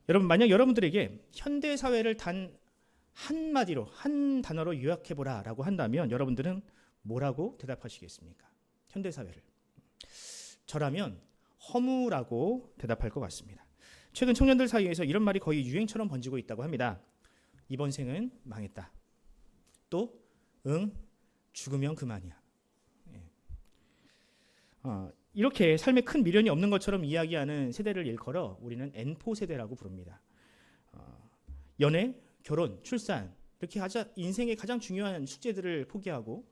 여러분, 만약 여러분들에게 현대 사회를 단 한마디로, 한 단어로 요약해보라라고 한다면 여러분들은 뭐라고 대답하시겠습니까? 현대 사회를. 저라면 허무라고 대답할 것 같습니다. 최근 청년들 사이에서 이런 말이 거의 유행처럼 번지고 있다고 합니다. 이번 생은 망했다. 또 죽으면 그만이야. 이렇게 삶에 큰 미련이 없는 것처럼 이야기하는 세대를 일컬어 우리는 N포 세대라고 부릅니다. 연애, 결혼, 출산 이렇게 인생의 가장 중요한 숙제들을 포기하고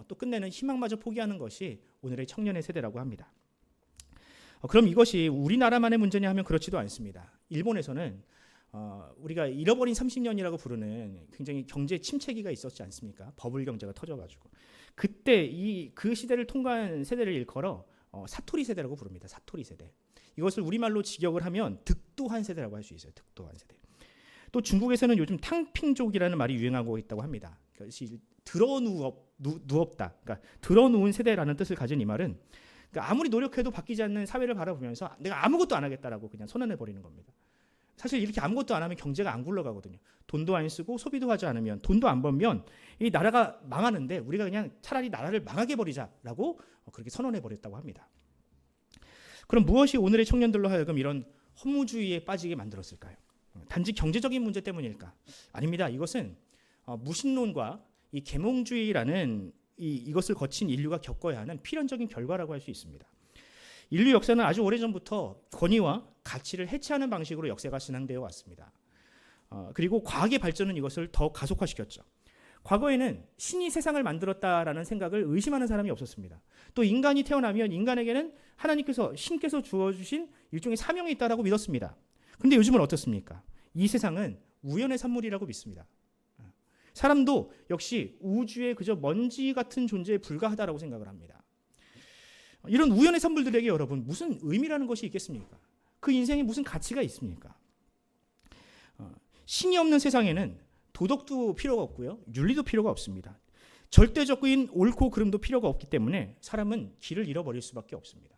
또 끝내는 희망마저 포기하는 것이 오늘의 청년의 세대라고 합니다. 그럼 이것이 우리나라만의 문제냐 하면 그렇지도 않습니다. 일본에서는 우리가 잃어버린 30년이라고 부르는 굉장히 경제 침체기가 있었지 않습니까? 버블 경제가 터져가지고 그때 그 시대를 통과한 세대를 일컬어 사토리 세대라고 부릅니다. 사토리 세대. 이것을 우리말로 직역을 하면 득도한 세대라고 할 수 있어요. 득도한 세대. 또 중국에서는 요즘 탕핑족이라는 말이 유행하고 있다고 합니다. 그것이 누웠다. 그러니까 드러누운 세대라는 뜻을 가진 이 말은 그러니까 아무리 노력해도 바뀌지 않는 사회를 바라보면서 내가 아무것도 안 하겠다라고 그냥 선언해 버리는 겁니다. 사실 이렇게 아무것도 안 하면 경제가 안 굴러가거든요. 돈도 안 쓰고 소비도 하지 않으면, 돈도 안 벌면 이 나라가 망하는데 우리가 그냥 차라리 나라를 망하게 버리자라고 그렇게 선언해 버렸다고 합니다. 그럼 무엇이 오늘의 청년들로 하여금 이런 허무주의에 빠지게 만들었을까요? 단지 경제적인 문제 때문일까? 아닙니다. 이것은 무신론과 이 계몽주의라는 이것을 거친 인류가 겪어야 하는 필연적인 결과라고 할 수 있습니다. 인류 역사는 아주 오래전부터 권위와 가치를 해체하는 방식으로 역사가 진행되어 왔습니다. 그리고 과학의 발전은 이것을 더 가속화시켰죠. 과거에는 신이 세상을 만들었다라는 생각을 의심하는 사람이 없었습니다. 또 인간이 태어나면 인간에게는 신께서 주어주신 일종의 사명이 있다라고 믿었습니다. 그런데 요즘은 어떻습니까? 이 세상은 우연의 산물이라고 믿습니다. 사람도 역시 우주의 그저 먼지 같은 존재에 불과하다라고 생각을 합니다. 이런 우연의 산물들에게 여러분 무슨 의미라는 것이 있겠습니까? 그 인생에 무슨 가치가 있습니까? 신이 없는 세상에는 도덕도 필요가 없고요. 윤리도 필요가 없습니다. 절대적인 옳고 그름도 필요가 없기 때문에 사람은 길을 잃어버릴 수밖에 없습니다.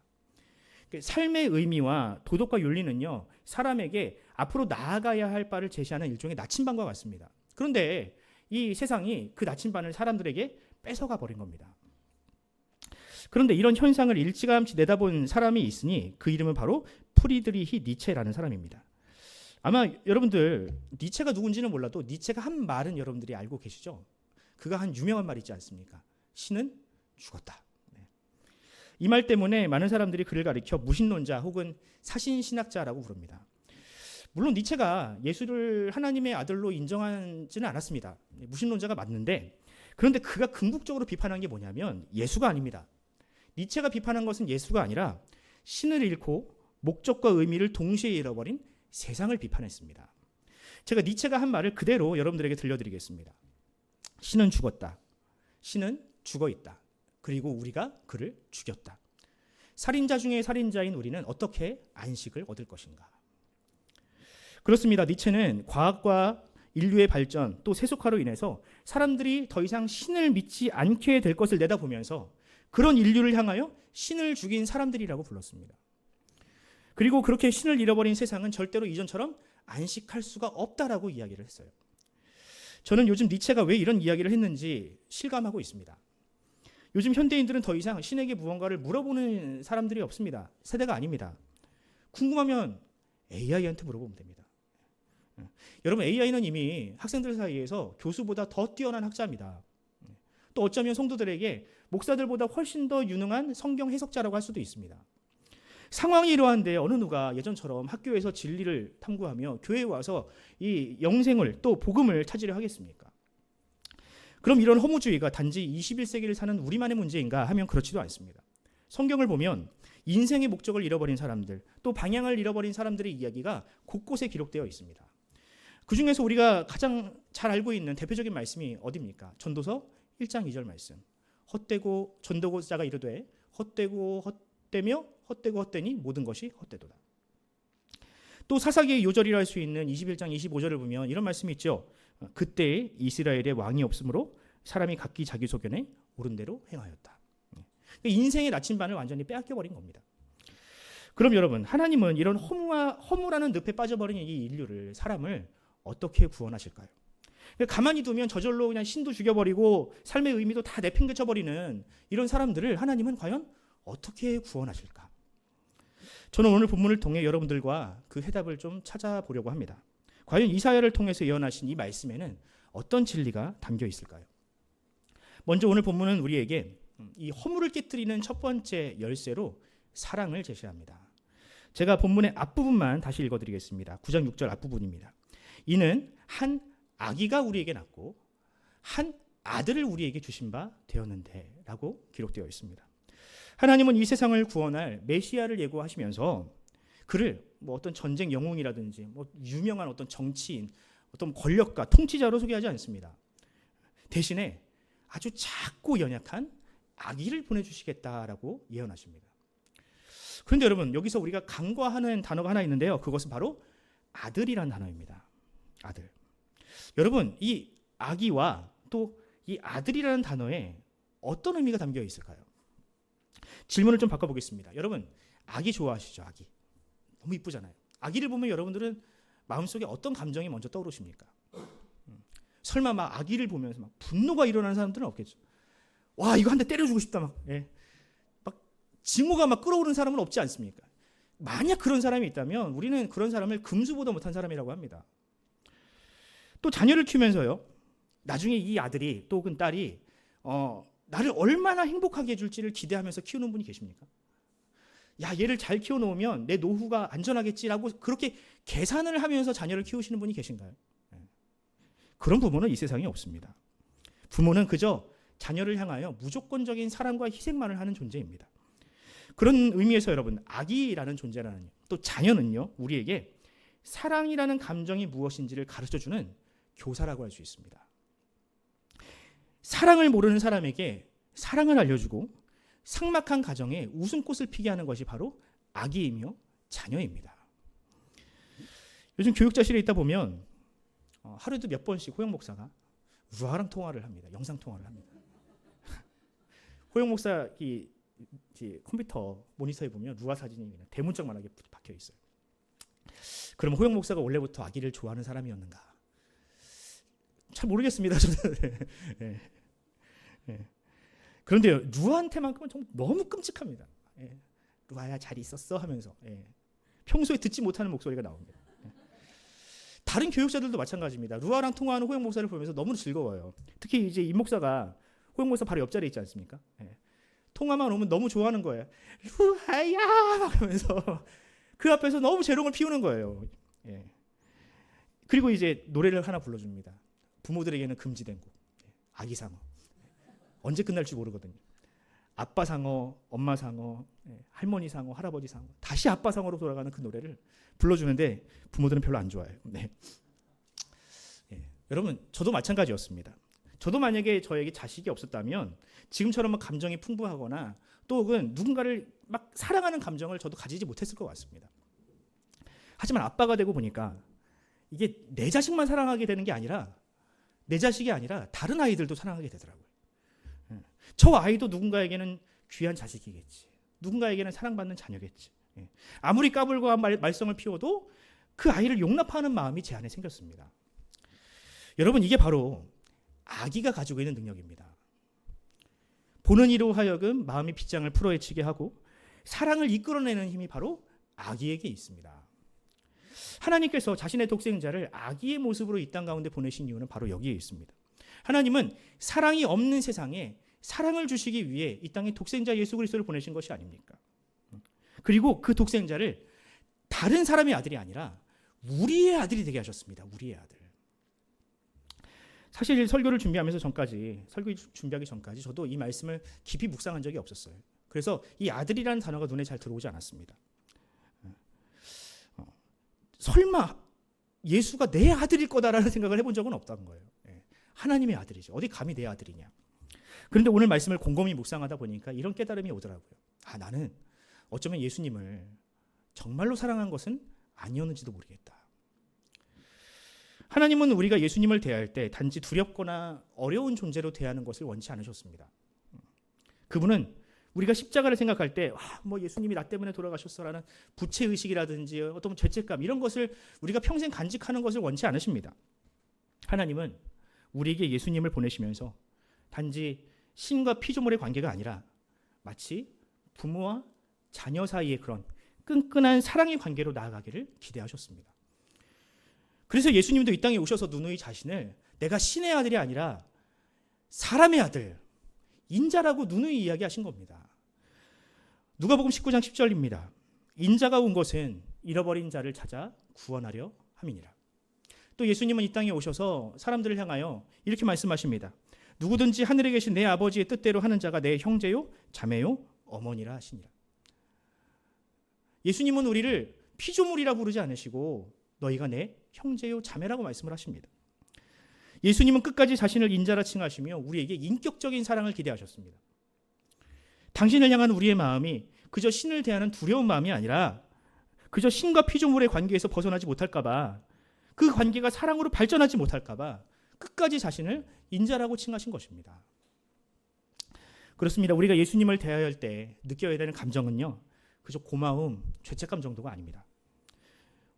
삶의 의미와 도덕과 윤리는요, 사람에게 앞으로 나아가야 할 바를 제시하는 일종의 나침반과 같습니다. 그런데 이 세상이 그 나침반을 사람들에게 뺏어가 버린 겁니다. 그런데 이런 현상을 일찌감치 내다본 사람이 있으니 그 이름은 바로 프리드리히 니체라는 사람입니다. 아마 여러분들 니체가 누군지는 몰라도 니체가 한 말은 여러분들이 알고 계시죠? 그가 한 유명한 말 있지 않습니까? 신은 죽었다. 이 말 때문에 많은 사람들이 그를 가리켜 무신론자 혹은 사신신학자라고 부릅니다. 물론 니체가 예수를 하나님의 아들로 인정하지는 않았습니다. 무신론자가 맞는데, 그런데 그가 궁극적으로 비판한 게 뭐냐면 예수가 아닙니다. 니체가 비판한 것은 예수가 아니라 신을 잃고 목적과 의미를 동시에 잃어버린 세상을 비판했습니다. 제가 니체가 한 말을 그대로 여러분들에게 들려드리겠습니다. 신은 죽었다. 신은 죽어 있다. 그리고 우리가 그를 죽였다. 살인자 중에 살인자인 우리는 어떻게 안식을 얻을 것인가? 그렇습니다. 니체는 과학과 인류의 발전 또 세속화로 인해서 사람들이 더 이상 신을 믿지 않게 될 것을 내다보면서 그런 인류를 향하여 신을 죽인 사람들이라고 불렀습니다. 그리고 그렇게 신을 잃어버린 세상은 절대로 이전처럼 안식할 수가 없다라고 이야기를 했어요. 저는 요즘 니체가 왜 이런 이야기를 했는지 실감하고 있습니다. 요즘 현대인들은 더 이상 신에게 무언가를 물어보는 사람들이 없습니다. 세대가 아닙니다. 궁금하면 AI한테 물어보면 됩니다. 여러분, AI는 이미 학생들 사이에서 교수보다 더 뛰어난 학자입니다. 또 어쩌면 성도들에게 목사들보다 훨씬 더 유능한 성경 해석자라고 할 수도 있습니다. 상황이 이러한데 어느 누가 예전처럼 학교에서 진리를 탐구하며 교회에 와서 이 영생을 또 복음을 찾으려 하겠습니까? 그럼 이런 허무주의가 단지 21세기를 사는 우리만의 문제인가 하면 그렇지도 않습니다. 성경을 보면 인생의 목적을 잃어버린 사람들, 또 방향을 잃어버린 사람들의 이야기가 곳곳에 기록되어 있습니다. 그 중에서 우리가 가장 잘 알고 있는 대표적인 말씀이 어디입니까? 전도서 1장 2절 말씀. 헛되고 전도자가 이르되 헛되고 헛되며 헛되고 헛되니 모든 것이 헛되도다. 또 사사기의 요절이라 할 수 있는 21장 25절을 보면 이런 말씀이 있죠. 그때 이스라엘에 왕이 없으므로 사람이 각기 자기 소견에 옳은 대로 행하였다. 인생의 나침반을 완전히 빼앗겨 버린 겁니다. 그럼 여러분, 하나님은 이런 허무라는 늪에 빠져버린 이 인류를, 사람을 어떻게 구원하실까요? 가만히 두면 저절로 그냥 신도 죽여버리고 삶의 의미도 다 내팽개쳐버리는 이런 사람들을 하나님은 과연 어떻게 구원하실까? 저는 오늘 본문을 통해 여러분들과 그 해답을 좀 찾아보려고 합니다. 과연 이사야를 통해서 예언하신 이 말씀에는 어떤 진리가 담겨 있을까요? 먼저 오늘 본문은 우리에게 이 허물을 깨뜨리는 첫 번째 열쇠로 사랑을 제시합니다. 제가 본문의 앞부분만 다시 읽어드리겠습니다. 9장 6절 앞부분입니다. 이는 한 아기가 우리에게 낳고 한 아들을 우리에게 주신 바 되었는데 라고 기록되어 있습니다. 하나님은 이 세상을 구원할 메시아를 예고하시면서 그를 어떤 전쟁 영웅이라든지 유명한 어떤 정치인, 어떤 권력가, 통치자로 소개하지 않습니다. 대신에 아주 작고 연약한 아기를 보내주시겠다라고 예언하십니다. 그런데 여러분, 여기서 우리가 간과하는 단어가 하나 있는데요. 그것은 바로 아들이라는 단어입니다. 아들. 여러분, 이 아기와 또 이 아들이라는 단어에 어떤 의미가 담겨 있을까요? 질문을 좀 바꿔보겠습니다. 여러분, 아기 좋아하시죠? 아기. 너무 이쁘잖아요. 아기를 보면 여러분들은 마음속에 어떤 감정이 먼저 떠오르십니까? 설마 막 아기를 보면서 막 분노가 일어나는 사람들은 없겠죠. 와, 이거 한 대 때려주고 싶다 막. 막 징후가 막 끓어오르는 사람은 없지 않습니까? 만약 그런 사람이 있다면 우리는 그런 사람을 금수보다 못한 사람이라고 합니다. 또 자녀를 키우면서요, 나중에 이 아들이 또 그 딸이 나를 얼마나 행복하게 해줄지를 기대하면서 키우는 분이 계십니까? 야, 얘를 잘 키워놓으면 내 노후가 안전하겠지라고 그렇게 계산을 하면서 자녀를 키우시는 분이 계신가요? 그런 부모는 이 세상에 없습니다. 부모는 그저 자녀를 향하여 무조건적인 사랑과 희생만을 하는 존재입니다. 그런 의미에서 여러분, 아기라는 존재라는, 또 자녀는요, 우리에게 사랑이라는 감정이 무엇인지를 가르쳐주는 교사라고 할 수 있습니다. 사랑을 모르는 사람에게 사랑을 알려주고 삭막한 가정에 웃음꽃을 피게 하는 것이 바로 아기이며 자녀입니다. 요즘 교육자실에 있다 보면 하루에도 몇 번씩 호영 목사가 루아랑 통화를 합니다. 영상 통화를 합니다. 호영 목사 이 컴퓨터 모니터에 보면 루아 사진이 그냥 대문짝만하게 박혀 있어요. 그럼 호영 목사가 원래부터 아기를 좋아하는 사람이었는가? 잘 모르겠습니다. 저는. 그런데 루아한테만큼은 정말 너무 끔찍합니다. 루아야 잘 있었어 하면서 평소에 듣지 못하는 목소리가 나옵니다. 다른 교육자들도 마찬가지입니다. 루아랑 통화하는 호영 목사를 보면서 너무 즐거워요. 특히 이제 이 목사가 호영 목사 바로 옆자리에 있지 않습니까? 통화만 오면 너무 좋아하는 거예요. 루아야 막 하면서 그 앞에서 너무 재롱을 피우는 거예요. 그리고 이제 노래를 하나 불러줍니다. 부모들에게는 금지된 곡, 아기 상어. 언제 끝날지 모르거든요. 아빠 상어, 엄마 상어, 할머니 상어, 할아버지 상어, 다시 아빠 상어로 돌아가는 그 노래를 불러주는데 부모들은 별로 안 좋아해요. 여러분, 저도 마찬가지였습니다. 저도 만약에 저에게 자식이 없었다면 지금처럼 막 감정이 풍부하거나 또 혹은 누군가를 막 사랑하는 감정을 저도 가지지 못했을 것 같습니다. 하지만 아빠가 되고 보니까 이게 내 자식만 사랑하게 되는 게 아니라 내 자식이 아니라 다른 아이들도 사랑하게 되더라고요. 저 아이도 누군가에게는 귀한 자식이겠지. 누군가에게는 사랑받는 자녀겠지. 아무리 까불고 말썽을 피워도 그 아이를 용납하는 마음이 제 안에 생겼습니다. 여러분, 이게 바로 아기가 가지고 있는 능력입니다. 보는 이로 하여금 마음의 빗장을 풀어헤치게 하고 사랑을 이끌어내는 힘이 바로 아기에게 있습니다. 하나님께서 자신의 독생자를 아기의 모습으로 이 땅 가운데 보내신 이유는 바로 여기에 있습니다. 하나님은 사랑이 없는 세상에 사랑을 주시기 위해 이 땅에 독생자 예수 그리스도를 보내신 것이 아닙니까? 그리고 그 독생자를 다른 사람의 아들이 아니라 우리의 아들이 되게 하셨습니다. 우리의 아들. 사실 설교 준비하기 전까지 저도 이 말씀을 깊이 묵상한 적이 없었어요. 그래서 이 아들이라는 단어가 눈에 잘 들어오지 않았습니다. 설마 예수가 내 아들일 거다라는 생각을 해본 적은 없다는 거예요. 하나님의 아들이죠. 어디 감히 내 아들이냐. 그런데 오늘 말씀을 곰곰이 묵상하다 보니까 이런 깨달음이 오더라고요. 나는 어쩌면 예수님을 정말로 사랑한 것은 아니었는지도 모르겠다. 하나님은 우리가 예수님을 대할 때 단지 두렵거나 어려운 존재로 대하는 것을 원치 않으셨습니다. 그분은 우리가 십자가를 생각할 때 뭐 예수님이 나 때문에 돌아가셨어라는 부채의식이라든지 어떤 죄책감 이런 것을 우리가 평생 간직하는 것을 원치 않으십니다. 하나님은 우리에게 예수님을 보내시면서 단지 신과 피조물의 관계가 아니라 마치 부모와 자녀 사이의 그런 끈끈한 사랑의 관계로 나아가기를 기대하셨습니다. 그래서 예수님도 이 땅에 오셔서 누누이 자신을 내가 신의 아들이 아니라 사람의 아들, 인자라고 누누이 이야기하신 겁니다. 누가복음 19장 10절입니다. 인자가 온 것은 잃어버린 자를 찾아 구원하려 함이니라. 또 예수님은 이 땅에 오셔서 사람들을 향하여 이렇게 말씀하십니다. 누구든지 하늘에 계신 내 아버지의 뜻대로 하는 자가 내 형제요 자매요 어머니라 하시니라. 예수님은 우리를 피조물이라 부르지 않으시고 너희가 내 형제요 자매라고 말씀을 하십니다. 예수님은 끝까지 자신을 인자라 칭하시며 우리에게 인격적인 사랑을 기대하셨습니다. 당신을 향한 우리의 마음이 그저 신을 대하는 두려운 마음이 아니라 그저 신과 피조물의 관계에서 벗어나지 못할까 봐, 그 관계가 사랑으로 발전하지 못할까 봐 끝까지 자신을 인자라고 칭하신 것입니다. 그렇습니다. 우리가 예수님을 대할 때 느껴야 되는 감정은요, 그저 고마움, 죄책감 정도가 아닙니다.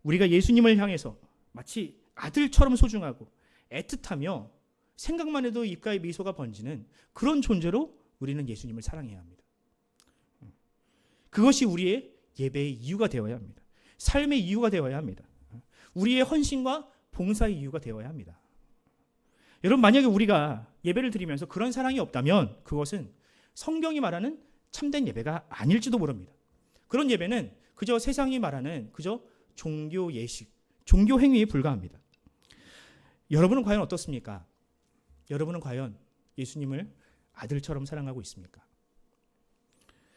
우리가 예수님을 향해서 마치 아들처럼 소중하고 애틋하며 생각만 해도 입가에 미소가 번지는 그런 존재로 우리는 예수님을 사랑해야 합니다. 그것이 우리의 예배의 이유가 되어야 합니다. 삶의 이유가 되어야 합니다. 우리의 헌신과 봉사의 이유가 되어야 합니다. 여러분, 만약에 우리가 예배를 드리면서 그런 사랑이 없다면 그것은 성경이 말하는 참된 예배가 아닐지도 모릅니다. 그런 예배는 그저 세상이 말하는 그저 종교 예식, 종교 행위에 불과합니다. 여러분은 과연 어떻습니까? 여러분은 과연 예수님을 아들처럼 사랑하고 있습니까?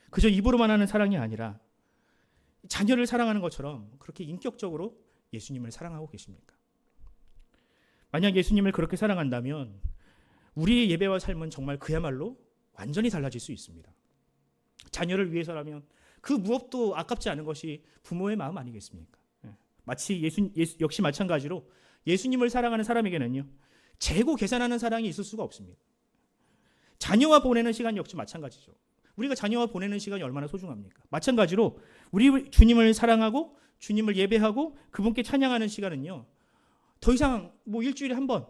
그저 입으로만 하는 사랑이 아니라 자녀를 사랑하는 것처럼 그렇게 인격적으로 예수님을 사랑하고 계십니까? 만약 예수님을 그렇게 사랑한다면 우리의 예배와 삶은 정말 그야말로 완전히 달라질 수 있습니다. 자녀를 위해서라면 그 무엇도 아깝지 않은 것이 부모의 마음 아니겠습니까? 마치 역시 마찬가지로 예수님을 사랑하는 사람에게는요, 재고 계산하는 사랑이 있을 수가 없습니다. 자녀와 보내는 시간 역시 마찬가지죠. 우리가 자녀와 보내는 시간이 얼마나 소중합니까? 마찬가지로 우리 주님을 사랑하고 주님을 예배하고 그분께 찬양하는 시간은요, 더 이상 뭐 일주일에 한 번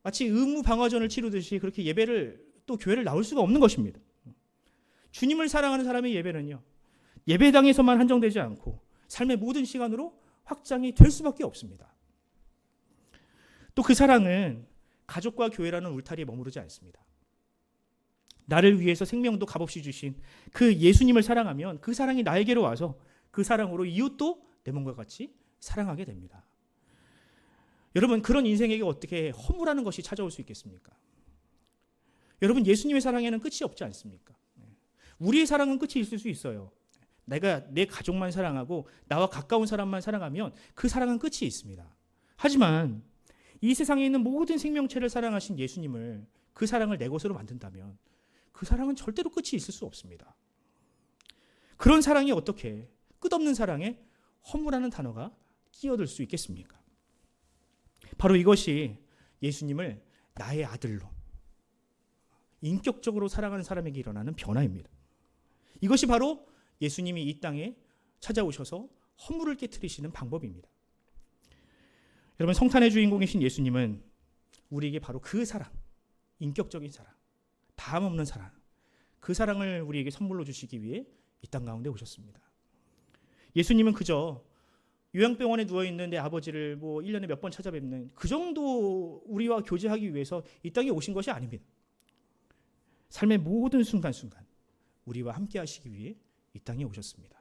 마치 의무 방화전을 치르듯이 그렇게 예배를 또 교회를 나올 수가 없는 것입니다. 주님을 사랑하는 사람의 예배는요, 예배당에서만 한정되지 않고 삶의 모든 시간으로 확장이 될 수밖에 없습니다. 또 그 사랑은 가족과 교회라는 울타리에 머무르지 않습니다. 나를 위해서 생명도 값없이 주신 그 예수님을 사랑하면 그 사랑이 나에게로 와서 그 사랑으로 이웃도 내 몸과 같이 사랑하게 됩니다. 여러분, 그런 인생에게 어떻게 허물하는 것이 찾아올 수 있겠습니까? 여러분, 예수님의 사랑에는 끝이 없지 않습니까? 우리의 사랑은 끝이 있을 수 있어요. 내가 내 가족만 사랑하고 나와 가까운 사람만 사랑하면 그 사랑은 끝이 있습니다. 하지만 이 세상에 있는 모든 생명체를 사랑하신 예수님을, 그 사랑을 내 것으로 만든다면 그 사랑은 절대로 끝이 있을 수 없습니다. 그런 사랑이 어떻게 끝없는 사랑에 허물하는 단어가 끼어들 수 있겠습니까? 바로 이것이 예수님을 나의 아들로 인격적으로 사랑하는 사람에게 일어나는 변화입니다. 이것이 바로 예수님이 이 땅에 찾아오셔서 허물을 깨트리시는 방법입니다. 여러분, 성탄의 주인공이신 예수님은 우리에게 바로 그 사랑, 인격적인 사랑, 다음 없는 사랑, 그 사랑을 우리에게 선물로 주시기 위해 이 땅 가운데 오셨습니다. 예수님은 그저 요양병원에 누워있는 내 아버지를 1년에 몇 번 찾아뵙는 그 정도 우리와 교제하기 위해서 이 땅에 오신 것이 아닙니다. 삶의 모든 순간순간 우리와 함께 하시기 위해 이 땅에 오셨습니다.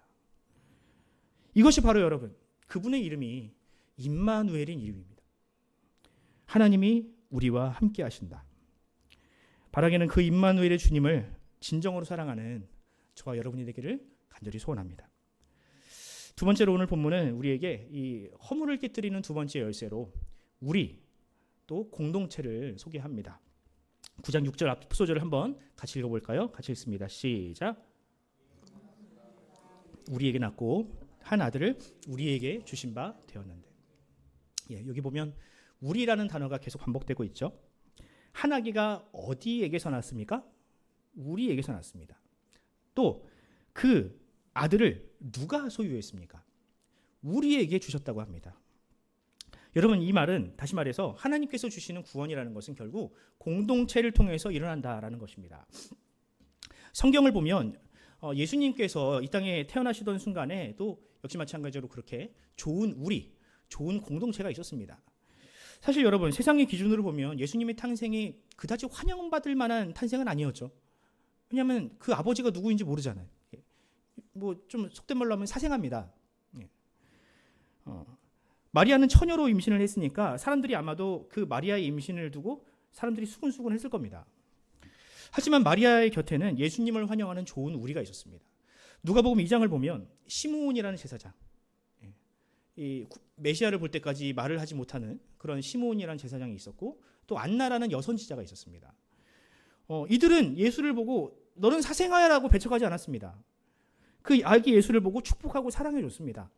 이것이 바로 여러분, 그분의 이름이 임마누엘인 이름입니다. 하나님이 우리와 함께 하신다. 바라기는 그 임마누엘의 주님을 진정으로 사랑하는 저와 여러분이 되기를 간절히 소원합니다. 두 번째로 오늘 본문은 우리에게 이 허물을 깨뜨리는 두 번째 열쇠로 우리 또 공동체를 소개합니다. 9장 6절 앞 소절을 한번 같이 읽어볼까요? 같이 읽습니다. 시작. 우리에게 낳고 한 아들을 우리에게 주신 바 되었는데. 여기 보면 우리라는 단어가 계속 반복되고 있죠. 한 아기가 어디에게서 났습니까? 우리에게서 났습니다. 또 그 아들을 누가 소유했습니까? 우리에게 주셨다고 합니다. 여러분, 이 말은 다시 말해서 하나님께서 주시는 구원이라는 것은 결국 공동체를 통해서 일어난다라는 것입니다. 성경을 보면 예수님께서 이 땅에 태어나시던 순간에도 역시 마찬가지로 그렇게 좋은 공동체가 있었습니다. 사실 여러분, 세상의 기준으로 보면 예수님의 탄생이 그다지 환영받을 만한 탄생은 아니었죠. 왜냐하면 그 아버지가 누구인지 모르잖아요. 뭐 좀 속된 말로 하면 사생합니다. 마리아는 처녀로 임신을 했으니까 사람들이 아마도 그 마리아의 임신을 두고 사람들이 수근수근 했을 겁니다. 하지만 마리아의 곁에는 예수님을 환영하는 좋은 우리가 있었습니다. 누가복음 2장을 보면 시므온이라는 제사장, 이 메시아를 볼 때까지 말을 하지 못하는 그런 시므온이라는 제사장이 있었고, 또 안나라는 여선지자가 있었습니다. 이들은 예수를 보고 너는 사생아야라고 배척하지 않았습니다. 그 아기 예수를 보고 축복하고 사랑해 줬습니다.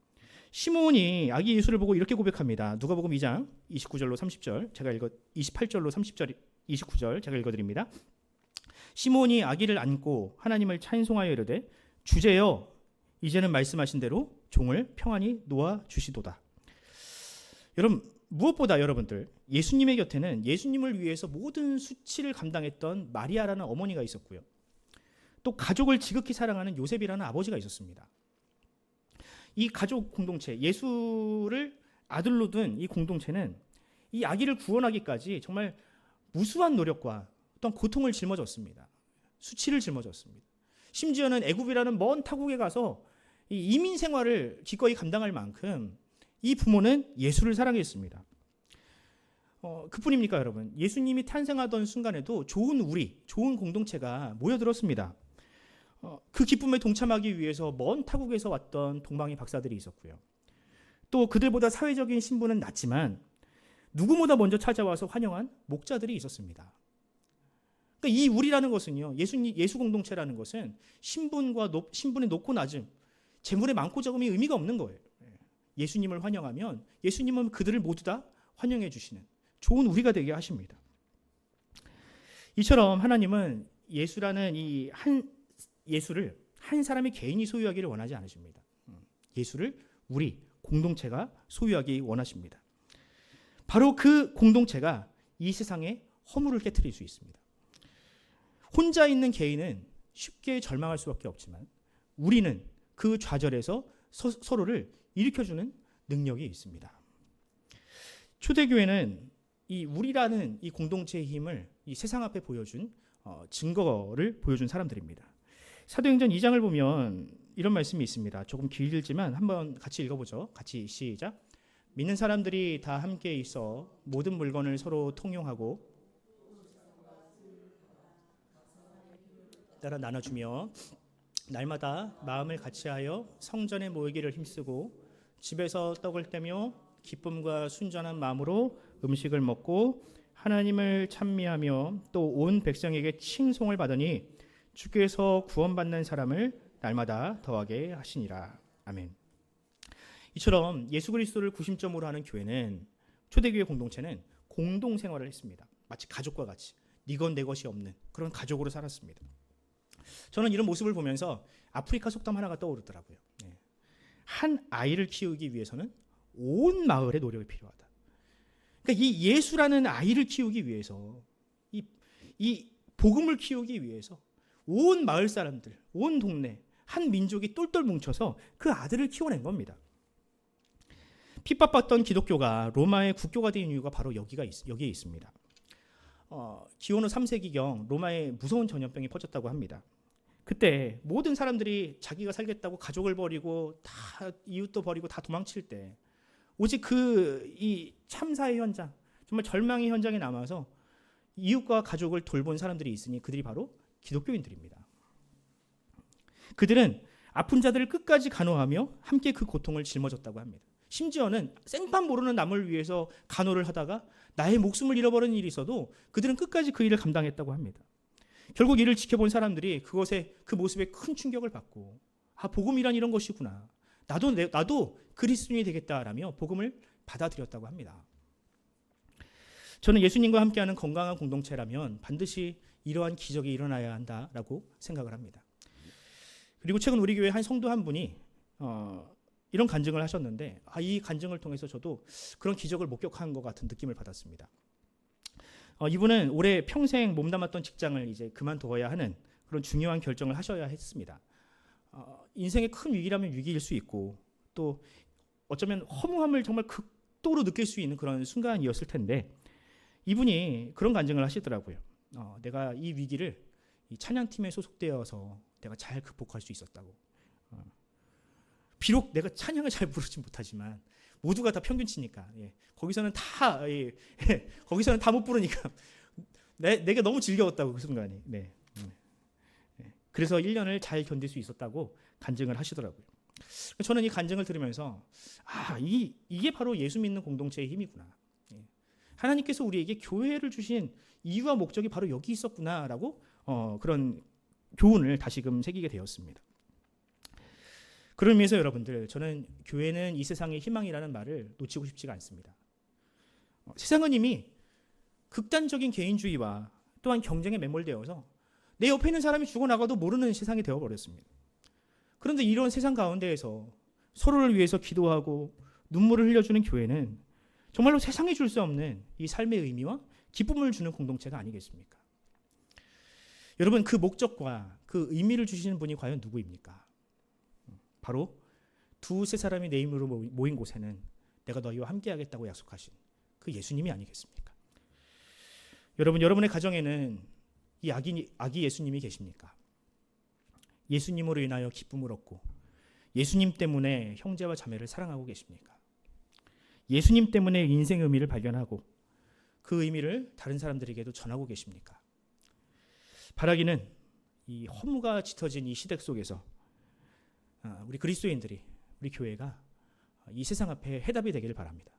시므온이 아기 예수를 보고 이렇게 고백합니다. 누가복음 2장 29절로 30절, 28절로 30절, 29절 제가 읽어드립니다. 시므온이 아기를 안고 하나님을 찬송하여 이르되 주제여 이제는 말씀하신 대로 종을 평안히 놓아 주시도다. 여러분, 무엇보다 여러분들, 예수님의 곁에는 예수님을 위해서 모든 수치를 감당했던 마리아라는 어머니가 있었고요. 또 가족을 지극히 사랑하는 요셉이라는 아버지가 있었습니다. 이 가족 공동체, 예수를 아들로 둔 이 공동체는 이 아기를 구원하기까지 정말 무수한 노력과 어떤 고통을 짊어졌습니다. 수치를 짊어졌습니다. 심지어는 애굽이라는 먼 타국에 가서 이 이민 생활을 기꺼이 감당할 만큼 이 부모는 예수를 사랑했습니다. 그뿐입니까 여러분? 예수님이 탄생하던 순간에도 좋은 공동체가 모여들었습니다. 그 기쁨에 동참하기 위해서 먼 타국에서 왔던 동방의 박사들이 있었고요. 또 그들보다 사회적인 신분은 낮지만 누구보다 먼저 찾아와서 환영한 목자들이 있었습니다. 그러니까 이 우리라는 것은요, 예수 공동체라는 것은 신분의 높고 낮음, 재물의 많고 적음이 의미가 없는 거예요. 예수님을 환영하면 예수님은 그들을 모두 다 환영해 주시는 좋은 우리가 되게 하십니다. 이처럼 하나님은 예수를 한 사람의 개인이 소유하기를 원하지 않으십니다. 예수를 우리 공동체가 소유하기 원하십니다. 바로 그 공동체가 이 세상에 허물을 깨트릴 수 있습니다. 혼자 있는 개인은 쉽게 절망할 수밖에 없지만 우리는 그 좌절에서 서로를 일으켜주는 능력이 있습니다. 초대교회는 이 우리라는 이 공동체의 힘을 이 세상 앞에 보여준 증거를 보여준 사람들입니다. 사도행전 2장을 보면 이런 말씀이 있습니다. 조금 길지만 한번 같이 읽어보죠. 같이 시작. 믿는 사람들이 다 함께 있어 모든 물건을 서로 통용하고 따라 나눠주며 날마다 마음을 같이하여 성전에 모이기를 힘쓰고 집에서 떡을 떼며 기쁨과 순전한 마음으로 음식을 먹고 하나님을 찬미하며 또 온 백성에게 칭송을 받으니 주께서 구원받는 사람을 날마다 더하게 하시니라. 아멘. 이처럼 예수 그리스도를 구심점으로 하는 교회는, 초대교회 공동체는 공동생활을 했습니다. 마치 가족과 같이 네 것 내 것이 없는 그런 가족으로 살았습니다. 저는 이런 모습을 보면서 아프리카 속담 하나가 떠오르더라고요. 한 아이를 키우기 위해서는 온 마을의 노력이 필요하다. 그러니까 이 예수라는 아이를 키우기 위해서, 이 복음을 키우기 위해서 온 마을 사람들, 온 동네, 한 민족이 똘똘 뭉쳐서 그 아들을 키워낸 겁니다. 핍박받던 기독교가 로마의 국교가 된 이유가 바로 여기에 있습니다. 기원후 3세기경 로마에 무서운 전염병이 퍼졌다고 합니다. 그때 모든 사람들이 자기가 살겠다고 가족을 버리고 다 이웃도 버리고 다 도망칠 때 오직 이 참사의 현장, 정말 절망의 현장에 남아서 이웃과 가족을 돌본 사람들이 있으니 그들이 바로 기독교인들입니다. 그들은 아픈 자들을 끝까지 간호하며 함께 그 고통을 짊어졌다고 합니다. 심지어는 생판 모르는 남을 위해서 간호를 하다가 나의 목숨을 잃어버리는 일이 있어도 그들은 끝까지 그 일을 감당했다고 합니다. 결국 이를 지켜본 사람들이 그 모습에 큰 충격을 받고 복음이란 이런 것이구나. 나도 그리스도인이 되겠다라며 복음을 받아들였다고 합니다. 저는 예수님과 함께하는 건강한 공동체라면 반드시 이러한 기적이 일어나야 한다라고 생각을 합니다. 그리고 최근 우리 교회 한 성도 한 분이 이런 간증을 하셨는데 이 간증을 통해서 저도 그런 기적을 목격한 것 같은 느낌을 받았습니다. 이분은 올해 평생 몸담았던 직장을 이제 그만둬야 하는 그런 중요한 결정을 하셔야 했습니다. 인생의 큰 위기라면 위기일 수 있고 또 어쩌면 허무함을 정말 극도로 느낄 수 있는 그런 순간이었을 텐데 이분이 그런 간증을 하시더라고요. 내가 이 위기를 이 찬양팀에 소속되어서 내가 잘 극복할 수 있었다고. 비록 내가 찬양을 잘 부르지 못하지만 모두가 다 평균치니까 거기서는 다 거기서는 다 못 부르니까 내가 너무 즐거웠다고 그 순간이. 그래서 1년을 잘 견딜 수 있었다고 간증을 하시더라고요. 저는 이 간증을 들으면서 이게 바로 예수 믿는 공동체의 힘이구나. 하나님께서 우리에게 교회를 주신 이유와 목적이 바로 여기 있었구나라고 그런 교훈을 다시금 새기게 되었습니다. 그런 의미에서 여러분들, 저는 교회는 이 세상의 희망이라는 말을 놓치고 싶지가 않습니다. 세상은 이미 극단적인 개인주의와 또한 경쟁에 매몰되어서 내 옆에 있는 사람이 죽어나가도 모르는 세상이 되어버렸습니다. 그런데 이런 세상 가운데에서 서로를 위해서 기도하고 눈물을 흘려주는 교회는 정말로 세상에 줄 수 없는 이 삶의 의미와 기쁨을 주는 공동체가 아니겠습니까? 여러분, 그 목적과 그 의미를 주시는 분이 과연 누구입니까? 바로 두세 사람이 내 이름으로 모인 곳에는 내가 너희와 함께하겠다고 약속하신 그 예수님이 아니겠습니까? 여러분, 여러분의 가정에는 이 아기 예수님이 계십니까? 예수님으로 인하여 기쁨을 얻고 예수님 때문에 형제와 자매를 사랑하고 계십니까? 예수님 때문에 인생의 의미를 발견하고 그 의미를 다른 사람들에게도 전하고 계십니까? 바라기는 이 허무가 짙어진 이 시대 속에서 우리 그리스도인들이, 우리 교회가 이 세상 앞에 해답이 되기를 바랍니다.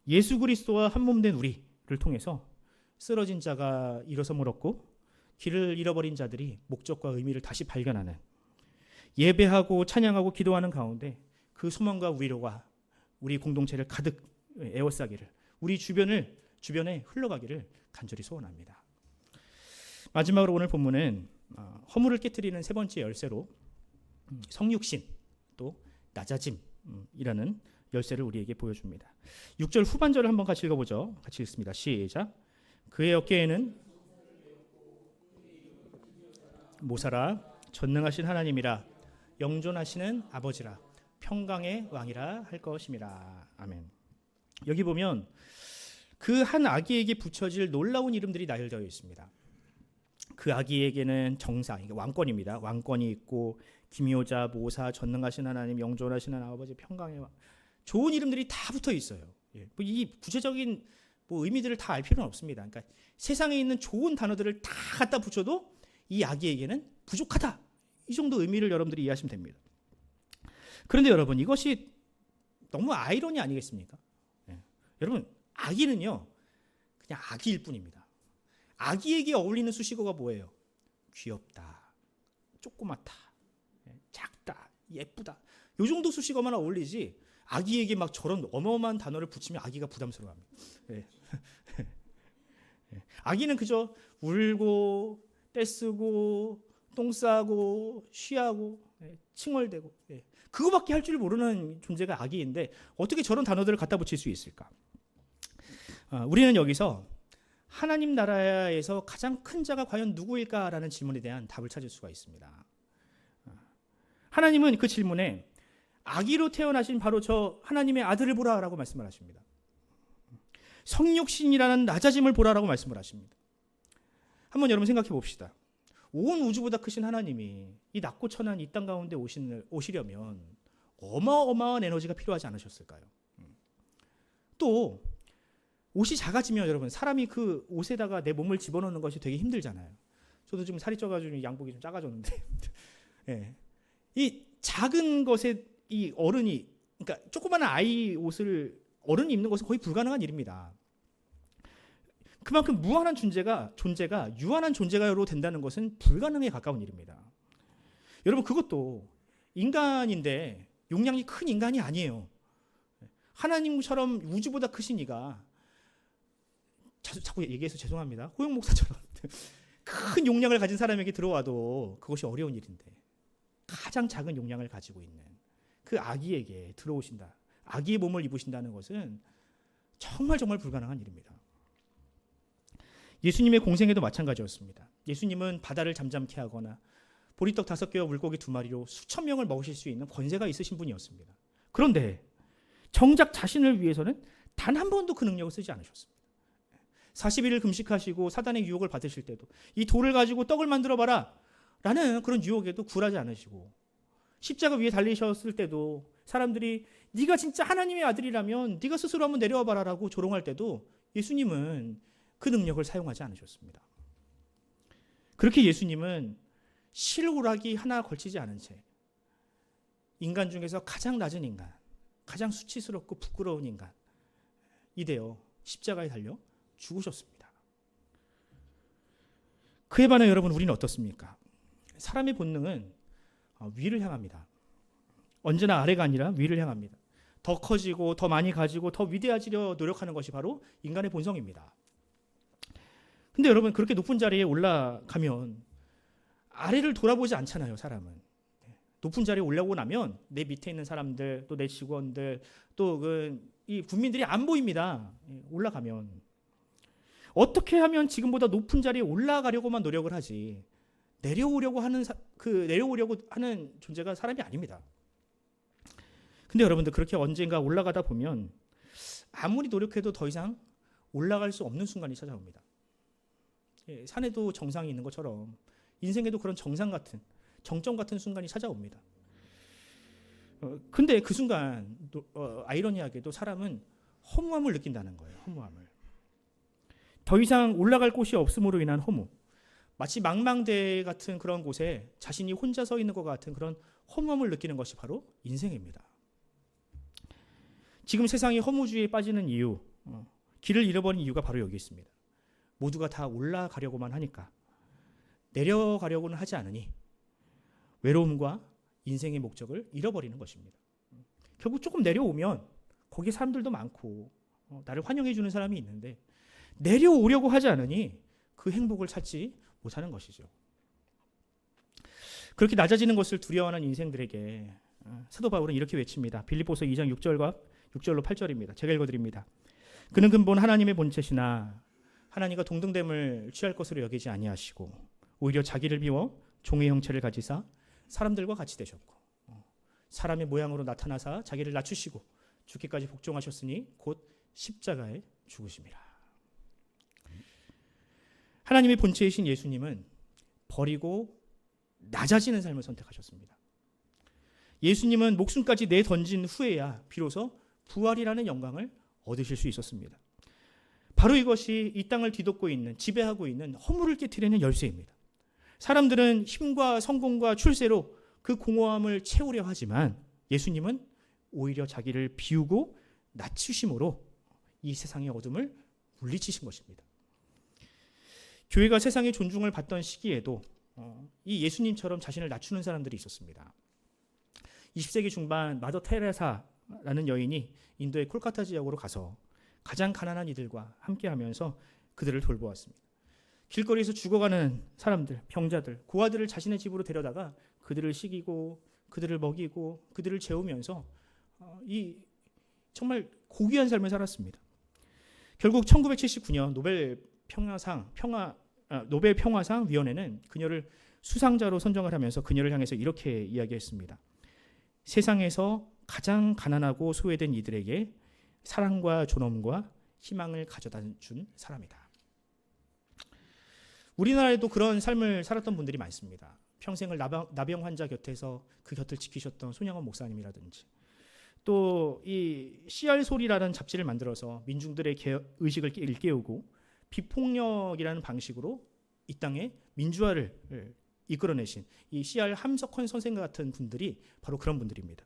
예수 그리스도와 한 몸 된 우리를 통해서 쓰러진 자가 일어섬을 얻고 길을 잃어버린 자들이 목적과 의미를 다시 발견하는, 예배하고 찬양하고 기도하는 가운데 그 소망과 위로가 우리 공동체를 가득 에워싸기를, 우리 주변에 흘러가기를 간절히 소원합니다. 마지막으로 오늘 본문은 허물을 깨트리는 세 번째 열쇠로 성육신 또 낮아짐이라는 열쇠를 우리에게 보여줍니다. 6절 후반절을 한번 같이 읽어보죠. 같이 읽습니다. 시작. 그의 어깨에는 모사라, 전능하신 하나님이라, 영존하시는 아버지라, 평강의 왕이라 할 것임이라. 아멘. 여기 보면 그 한 아기에게 붙여질 놀라운 이름들이 나열되어 있습니다. 그 아기에게는 정사, 이게 왕권입니다. 왕권이 있고 기묘자, 모사, 전능하신 하나님, 영존하시는 아버지, 평강의 왕, 좋은 이름들이 다 붙어 있어요. 이 구체적인 의미들을 다 알 필요는 없습니다. 그러니까 세상에 있는 좋은 단어들을 다 갖다 붙여도 이 아기에게는 부족하다, 이 정도 의미를 여러분들이 이해하시면 됩니다. 그런데 여러분, 이것이 너무 아이러니 아니겠습니까? 여러분, 아기는요 그냥 아기일 뿐입니다. 아기에게 어울리는 수식어가 뭐예요? 귀엽다, 조그맣다, 작다, 예쁘다, 이 정도 수식어만 어울리지 아기에게 막 저런 어마어마한 단어를 붙이면 아기가 부담스러워합니다. 아기는 그저 울고 떼쓰고 똥 싸고 쉬하고 칭얼대고 그거밖에 할 줄 모르는 존재가 아기인데 어떻게 저런 단어들을 갖다 붙일 수 있을까? 우리는 여기서 하나님 나라에서 가장 큰 자가 과연 누구일까라는 질문에 대한 답을 찾을 수가 있습니다. 하나님은 그 질문에 아기로 태어나신 바로 저 하나님의 아들을 보라라고 말씀을 하십니다. 성육신이라는 낮아짐을 보라라고 말씀을 하십니다. 한번 여러분 생각해 봅시다. 온 우주보다 크신 하나님이 이 낮고 천한 이 땅 가운데 오시려면 어마어마한 에너지가 필요하지 않으셨을까요? 또 옷이 작아지면 여러분, 사람이 그 옷에다가 내 몸을 집어넣는 것이 되게 힘들잖아요. 저도 지금 살이 쪄가지고 양복이 좀 작아졌는데 이 작은 것에 이 어른이, 그러니까 조그마한 아이 옷을 어른이 입는 것은 거의 불가능한 일입니다. 그만큼 무한한 존재가 유한한 존재가로 된다는 것은 불가능에 가까운 일입니다. 여러분, 그것도 인간인데 용량이 큰 인간이 아니에요. 하나님처럼 우주보다 크신 이가, 자꾸 얘기해서 죄송합니다, 호영 목사처럼 큰 용량을 가진 사람에게 들어와도 그것이 어려운 일인데 가장 작은 용량을 가지고 있는 그 아기에게 들어오신다. 아기의 몸을 입으신다는 것은 정말 불가능한 일입니다. 예수님의 공생애도 마찬가지였습니다. 예수님은 바다를 잠잠케 하거나 보리떡 5개와 물고기 2마리로 수천 명을 먹으실 수 있는 권세가 있으신 분이었습니다. 그런데 정작 자신을 위해서는 단 한 번도 그 능력을 쓰지 않으셨습니다. 40일을 금식하시고 사단의 유혹을 받으실 때도 이 돌을 가지고 떡을 만들어 봐라 라는 그런 유혹에도 굴하지 않으시고, 십자가 위에 달리셨을 때도 사람들이 네가 진짜 하나님의 아들이라면 네가 스스로 한번 내려와 봐라라고 조롱할 때도 예수님은 그 능력을 사용하지 않으셨습니다. 그렇게 예수님은 실오라기 하나 걸치지 않은 채 인간 중에서 가장 낮은 인간, 가장 수치스럽고 부끄러운 인간 이 되어 십자가에 달려 죽으셨습니다. 그에 반해 여러분, 우리는 어떻습니까? 사람의 본능은 위를 향합니다. 언제나 아래가 아니라 위를 향합니다. 더 커지고 더 많이 가지고 더 위대해지려 노력하는 것이 바로 인간의 본성입니다. 근데 여러분, 그렇게 높은 자리에 올라가면 아래를 돌아보지 않잖아요, 사람은. 높은 자리에 올라오고 나면 내 밑에 있는 사람들, 또 내 직원들, 또 이 국민들이 안 보입니다. 올라가면. 어떻게 하면 지금보다 높은 자리에 올라가려고만 노력을 하지 내려오려고 하는 존재가 사람이 아닙니다. 근데 여러분들, 그렇게 언젠가 올라가다 보면 아무리 노력해도 더 이상 올라갈 수 없는 순간이 찾아옵니다. 산에도 정상이 있는 것처럼 인생에도 그런 정상 같은, 정점 같은 순간이 찾아옵니다. 근데 그 순간 아이러니하게도 사람은 허무함을 느낀다는 거예요. 허무함을. 더 이상 올라갈 곳이 없음으로 인한 허무, 마치 망망대해 같은 그런 곳에 자신이 혼자 서 있는 것 같은 그런 허무함을 느끼는 것이 바로 인생입니다. 지금 세상이 허무주의에 빠지는 이유, 길을 잃어버린 이유가 바로 여기 있습니다. 모두가 다 올라가려고만 하니까 내려가려고는 하지 않으니 외로움과 인생의 목적을 잃어버리는 것입니다. 결국 조금 내려오면 거기 사람들도 많고 나를 환영해 주는 사람이 있는데 내려오려고 하지 않으니 그 행복을 찾지 못하는 것이죠. 그렇게 낮아지는 것을 두려워하는 인생들에게 사도 바울은 이렇게 외칩니다. 빌립보서 2장 6절로 8절입니다. 제가 읽어드립니다. 그는 근본 하나님의 본체시나 하나님과 동등됨을 취할 것으로 여기지 아니하시고 오히려 자기를 비워 종의 형체를 가지사 사람들과 같이 되셨고 사람의 모양으로 나타나사 자기를 낮추시고 죽기까지 복종하셨으니 곧 십자가에 죽으심이라. 하나님의 본체이신 예수님은 버리고 낮아지는 삶을 선택하셨습니다. 예수님은 목숨까지 내던진 후에야 비로소 부활이라는 영광을 얻으실 수 있었습니다. 바로 이것이 이 땅을 뒤덮고 있는, 지배하고 있는 허물을 깨트리는 열쇠입니다. 사람들은 힘과 성공과 출세로 그 공허함을 채우려 하지만 예수님은 오히려 자기를 비우고 낮추심으로 이 세상의 어둠을 물리치신 것입니다. 교회가 세상의 존중을 받던 시기에도 이 예수님처럼 자신을 낮추는 사람들이 있었습니다. 20세기 중반 마더 테레사라는 여인이 인도의 콜카타 지역으로 가서 가장 가난한 이들과 함께하면서 그들을 돌보았습니다. 길거리에서 죽어가는 사람들, 병자들, 고아들을 자신의 집으로 데려다가 그들을 식이고 그들을 먹이고 그들을 재우면서 이 정말 고귀한 삶을 살았습니다. 결국 1979년 노벨 평화상 위원회는 그녀를 수상자로 선정을 하면서 그녀를 향해서 이렇게 이야기했습니다. 세상에서 가장 가난하고 소외된 이들에게 사랑과 존엄과 희망을 가져다 준 사람이다. 우리나라에도 그런 삶을 살았던 분들이 많습니다. 평생을 나병 환자 곁에서 그 곁을 지키셨던 손양원 목사님이라든지, 또 이 CR 소리라는 잡지를 만들어서 민중들의 의식을 일깨우고 비폭력이라는 방식으로 이 땅에 민주화를 이끌어내신 이 CR 함석헌 선생과 같은 분들이 바로 그런 분들입니다.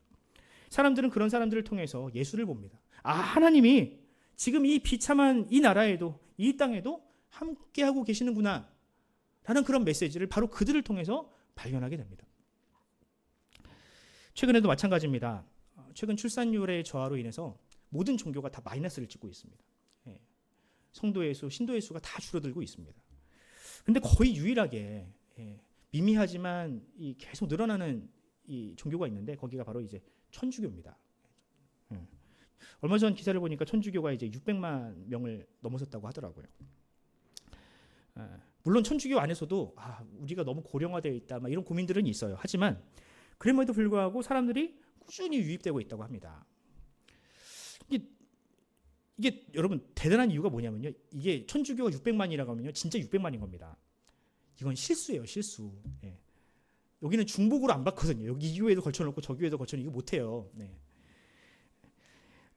사람들은 그런 사람들을 통해서 예수를 봅니다. 하나님이 지금 이 비참한 이 나라에도, 이 땅에도 함께하고 계시는구나 라는 그런 메시지를 바로 그들을 통해서 발견하게 됩니다. 최근에도 마찬가지입니다. 최근 출산율의 저하로 인해서 모든 종교가 다 마이너스를 찍고 있습니다. 성도의 수, 신도의 수가 다 줄어들고 있습니다. 그런데 거의 유일하게 미미하지만 계속 늘어나는 이 종교가 있는데 거기가 바로 이제 천주교입니다. 얼마 전 기사를 보니까 천주교가 이제 600만 명을 넘어섰다고 하더라고요. 물론 천주교 안에서도 우리가 너무 고령화되어 있다, 막 이런 고민들은 있어요. 하지만 그럼에도 불구하고 사람들이 꾸준히 유입되고 있다고 합니다. 이게 여러분 대단한 이유가 뭐냐면요. 이게 천주교가 600만이라고 하면요, 진짜 600만인 겁니다. 이건 실수예요, 실수. 예. 여기는 중복으로 안 받거든요. 여기 이 교회도 걸쳐놓고 저 교회도 걸쳐놓고 이거 못해요. 네.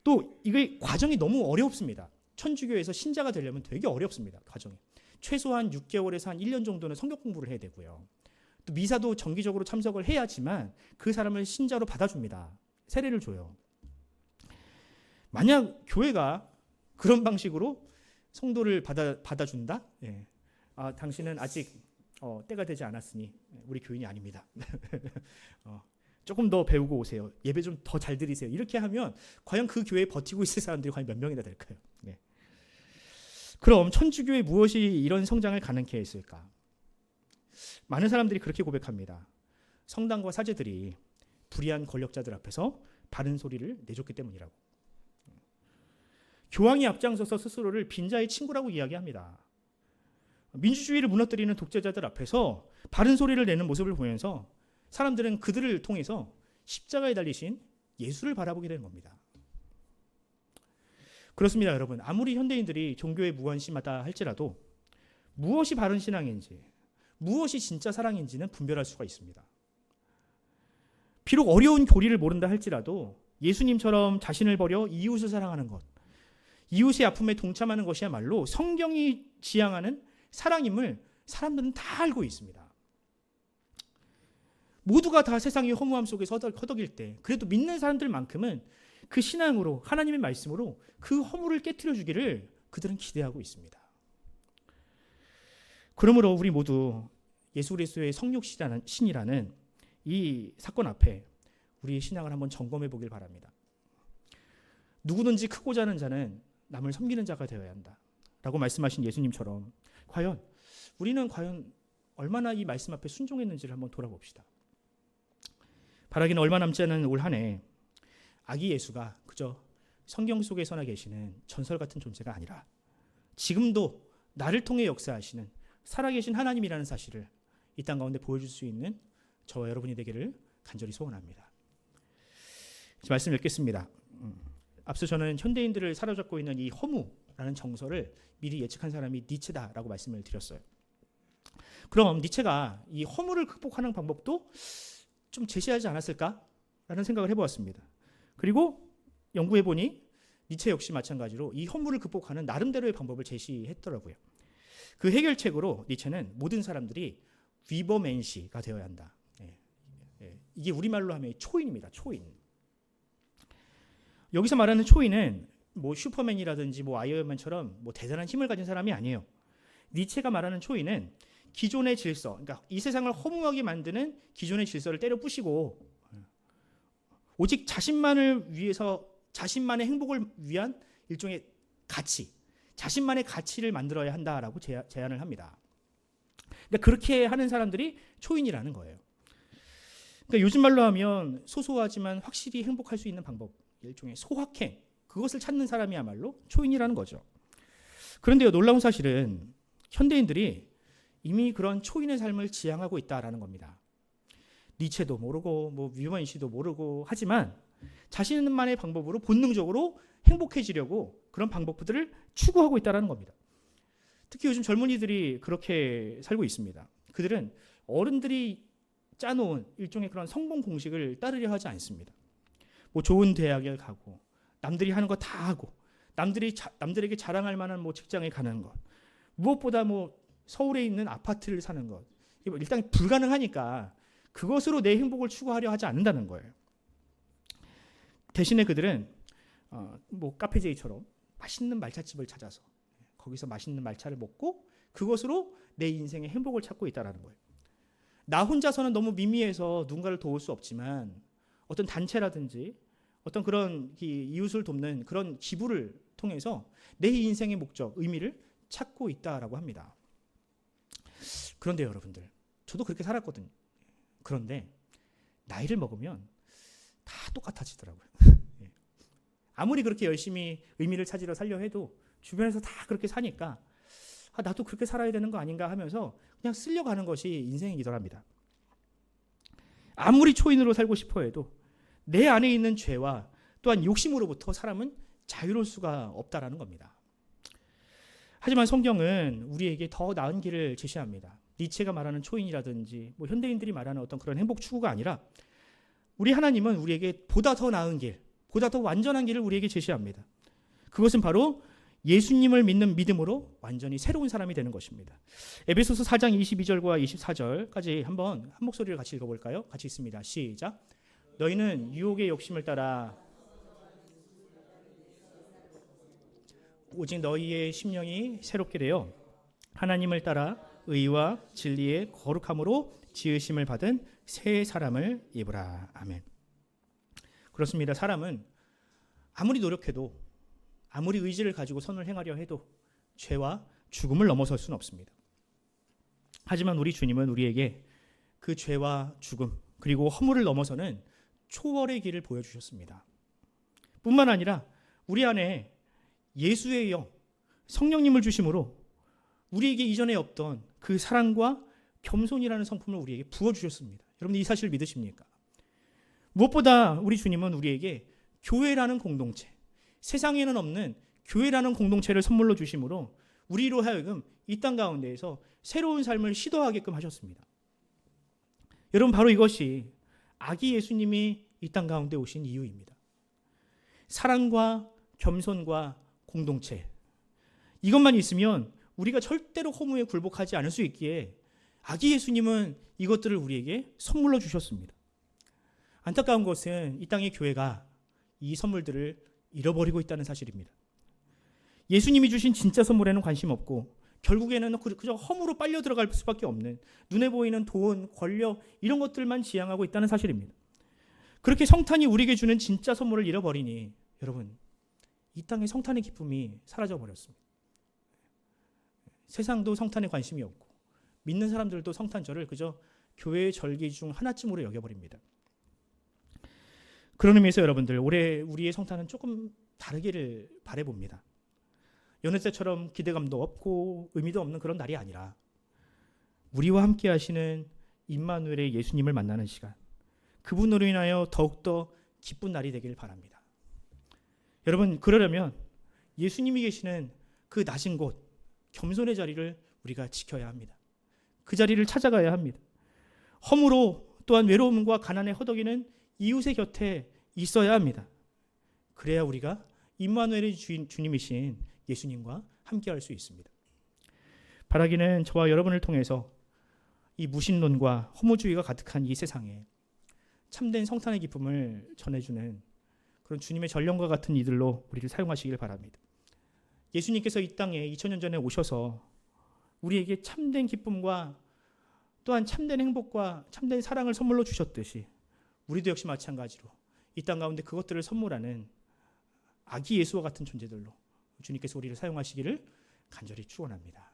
또 이게 과정이 너무 어렵습니다. 천주교에서 신자가 되려면 되게 어렵습니다. 과정이. 최소한 6개월에서 한 1년 정도는 성경 공부를 해야 되고요. 또 미사도 정기적으로 참석을 해야지만 그 사람을 신자로 받아줍니다. 세례를 줘요. 만약 교회가 그런 방식으로 성도를 받아준다? 예. 당신은 아직 때가 되지 않았으니 우리 교인이 아닙니다. 조금 더 배우고 오세요. 예배 좀 더 잘 드리세요. 이렇게 하면 과연 그 교회에 버티고 있을 사람들이 과연 몇 명이나 될까요? 네. 그럼 천주교에 무엇이 이런 성장을 가능케 했을까? 많은 사람들이 그렇게 고백합니다. 성당과 사제들이 불의한 권력자들 앞에서 바른 소리를 내줬기 때문이라고. 교황이 앞장서서 스스로를 빈자의 친구라고 이야기합니다. 민주주의를 무너뜨리는 독재자들 앞에서 바른 소리를 내는 모습을 보면서 사람들은 그들을 통해서 십자가에 달리신 예수를 바라보게 되는 겁니다. 그렇습니다, 여러분. 아무리 현대인들이 종교에 무관심하다 할지라도 무엇이 바른 신앙인지, 무엇이 진짜 사랑인지는 분별할 수가 있습니다. 비록 어려운 교리를 모른다 할지라도 예수님처럼 자신을 버려 이웃을 사랑하는 것, 이웃의 아픔에 동참하는 것이야말로 성경이 지향하는 사랑임을 사람들은 다 알고 있습니다. 모두가 다 세상의 허무함 속에서 허덕일 때 그래도 믿는 사람들만큼은 그 신앙으로, 하나님의 말씀으로 그 허물을 깨트려 주기를 그들은 기대하고 있습니다. 그러므로 우리 모두 예수 그리스도의 성육신이라는 이 사건 앞에 우리의 신앙을 한번 점검해 보길 바랍니다. 누구든지 크고 자는 자는 남을 섬기는 자가 되어야 한다 라고 말씀하신 예수님처럼 우리는 과연 얼마나 이 말씀 앞에 순종했는지를 한번 돌아봅시다. 바라기는 얼마 남지 않은 올 한 해 아기 예수가 그저 성경 속에서나 계시는 전설 같은 존재가 아니라 지금도 나를 통해 역사하시는 살아계신 하나님이라는 사실을 이 땅 가운데 보여줄 수 있는 저와 여러분이 되기를 간절히 소원합니다. 말씀 읽겠습니다. 앞서 저는 현대인들을 사로잡고 있는 이 허무라는 정서를 미리 예측한 사람이 니체다라고 말씀을 드렸어요. 그럼 니체가 이 허무를 극복하는 방법도 좀 제시하지 않았을까라는 생각을 해보았습니다. 그리고 연구해보니 니체 역시 마찬가지로 이 허무를 극복하는 나름대로의 방법을 제시했더라고요. 그 해결책으로 니체는 모든 사람들이 위버맨시가 되어야 한다. 이게 우리말로 하면 초인입니다. 초인. 여기서 말하는 초인은 뭐 슈퍼맨이라든지 뭐 아이언맨처럼 뭐 대단한 힘을 가진 사람이 아니에요. 니체가 말하는 초인은 기존의 질서, 그러니까 이 세상을 허무하게 만드는 기존의 질서를 때려 부시고 오직 자신만을 위해서 자신만의 행복을 위한 일종의 가치, 자신만의 가치를 만들어야 한다라고 제안을 합니다. 그러니까 그렇게 하는 사람들이 초인이라는 거예요. 그러니까 요즘 말로 하면 소소하지만 확실히 행복할 수 있는 방법, 일종의 소확행, 그것을 찾는 사람이야말로 초인이라는 거죠. 그런데요, 놀라운 사실은 현대인들이 이미 그런 초인의 삶을 지향하고 있다라는 겁니다. 니체도 모르고 뭐 위먼 씨도 모르고 하지만 자신만의 방법으로 본능적으로 행복해지려고 그런 방법들을 추구하고 있다라는 겁니다. 특히 요즘 젊은이들이 그렇게 살고 있습니다. 그들은 어른들이 짜놓은 일종의 그런 성공 공식을 따르려 하지 않습니다. 뭐 좋은 대학에 가고 남들이 하는 거 다 하고 남들에게 자랑할 만한 뭐 직장에 가는 것, 무엇보다 뭐 서울에 있는 아파트를 사는 것, 일단 불가능하니까 그것으로 내 행복을 추구하려 하지 않는다는 거예요. 대신에 그들은 뭐 카페제이처럼 맛있는 말차집을 찾아서 거기서 맛있는 말차를 먹고 그것으로 내 인생의 행복을 찾고 있다는 거예요. 나 혼자서는 너무 미미해서 누군가를 도울 수 없지만 어떤 단체라든지 어떤 그런 이웃을 돕는 그런 기부를 통해서 내 인생의 목적, 의미를 찾고 있다라고 합니다. 그런데 여러분들, 저도 그렇게 살았거든요. 그런데 나이를 먹으면 다 똑같아지더라고요. 예. 아무리 그렇게 열심히 의미를 찾으려 살려 해도 주변에서 다 그렇게 사니까 나도 그렇게 살아야 되는 거 아닌가 하면서 그냥 쓸려가는 것이 인생이더랍니다. 아무리 초인으로 살고 싶어 해도 내 안에 있는 죄와 또한 욕심으로부터 사람은 자유로울 수가 없다라는 겁니다. 하지만 성경은 우리에게 더 나은 길을 제시합니다. 니체가 말하는 초인이라든지 현대인들이 말하는 어떤 그런 행복 추구가 아니라 우리 하나님은 우리에게 보다 더 나은 길, 보다 더 완전한 길을 우리에게 제시합니다. 그것은 바로 예수님을 믿는 믿음으로 완전히 새로운 사람이 되는 것입니다. 에베소서 4장 22절과 24절까지 한번 한 목소리를 같이 읽어볼까요? 같이 읽습니다. 시작. 너희는 유혹의 욕심을 따라 오직 너희의 심령이 새롭게 되어 하나님을 따라 의와 진리의 거룩함으로 지으심을 받은 새 사람을 입으라. 아멘. 그렇습니다. 사람은 아무리 노력해도 아무리 의지를 가지고 선을 행하려 해도 죄와 죽음을 넘어설 수는 없습니다. 하지만 우리 주님은 우리에게 그 죄와 죽음 그리고 허물을 넘어서는 초월의 길을 보여주셨습니다. 뿐만 아니라 우리 안에 예수의 영, 성령님을 주심으로 우리에게 이전에 없던 그 사랑과 겸손이라는 성품을 우리에게 부어주셨습니다. 여러분 이 사실을 믿으십니까? 무엇보다 우리 주님은 우리에게 교회라는 공동체, 세상에는 없는 교회라는 공동체를 선물로 주심으로 우리로 하여금 이 땅 가운데에서 새로운 삶을 시도하게끔 하셨습니다. 여러분 바로 이것이 아기 예수님이 이 땅 가운데 오신 이유입니다. 사랑과 겸손과 공동체, 이것만 있으면 우리가 절대로 허무에 굴복하지 않을 수 있기에 아기 예수님은 이것들을 우리에게 선물로 주셨습니다. 안타까운 것은 이 땅의 교회가 이 선물들을 잃어버리고 있다는 사실입니다. 예수님이 주신 진짜 선물에는 관심 없고 결국에는 그저 허무로 빨려 들어갈 수밖에 없는 눈에 보이는 돈, 권력 이런 것들만 지향하고 있다는 사실입니다. 그렇게 성탄이 우리에게 주는 진짜 선물을 잃어버리니 여러분 이 땅의 성탄의 기쁨이 사라져버렸습니다. 세상도 성탄에 관심이 없고 믿는 사람들도 성탄절을 그저 교회의 절기 중 하나쯤으로 여겨버립니다. 그런 의미에서 여러분들 올해 우리의 성탄은 조금 다르기를 바라봅니다. 여느 때처럼 기대감도 없고 의미도 없는 그런 날이 아니라 우리와 함께 하시는 임마누엘의 예수님을 만나는 시간, 그분으로 인하여 더욱더 기쁜 날이 되길 바랍니다. 여러분 그러려면 예수님이 계시는 그 낮은 곳, 겸손의 자리를 우리가 지켜야 합니다. 그 자리를 찾아가야 합니다. 허무로 또한 외로움과 가난에 허덕이는 이웃의 곁에 있어야 합니다. 그래야 우리가 임마누엘의 주님이신 예수님과 함께할 수 있습니다. 바라기는 저와 여러분을 통해서 이 무신론과 허무주의가 가득한 이 세상에 참된 성탄의 기쁨을 전해주는 그런 주님의 전령과 같은 이들로 우리를 사용하시길 바랍니다. 예수님께서 이 땅에 2000년 전에 오셔서 우리에게 참된 기쁨과 또한 참된 행복과 참된 사랑을 선물로 주셨듯이 우리도 역시 마찬가지로 이 땅 가운데 그것들을 선물하는 아기 예수와 같은 존재들로 주님께서 우리를 사용하시기를 간절히 축원합니다.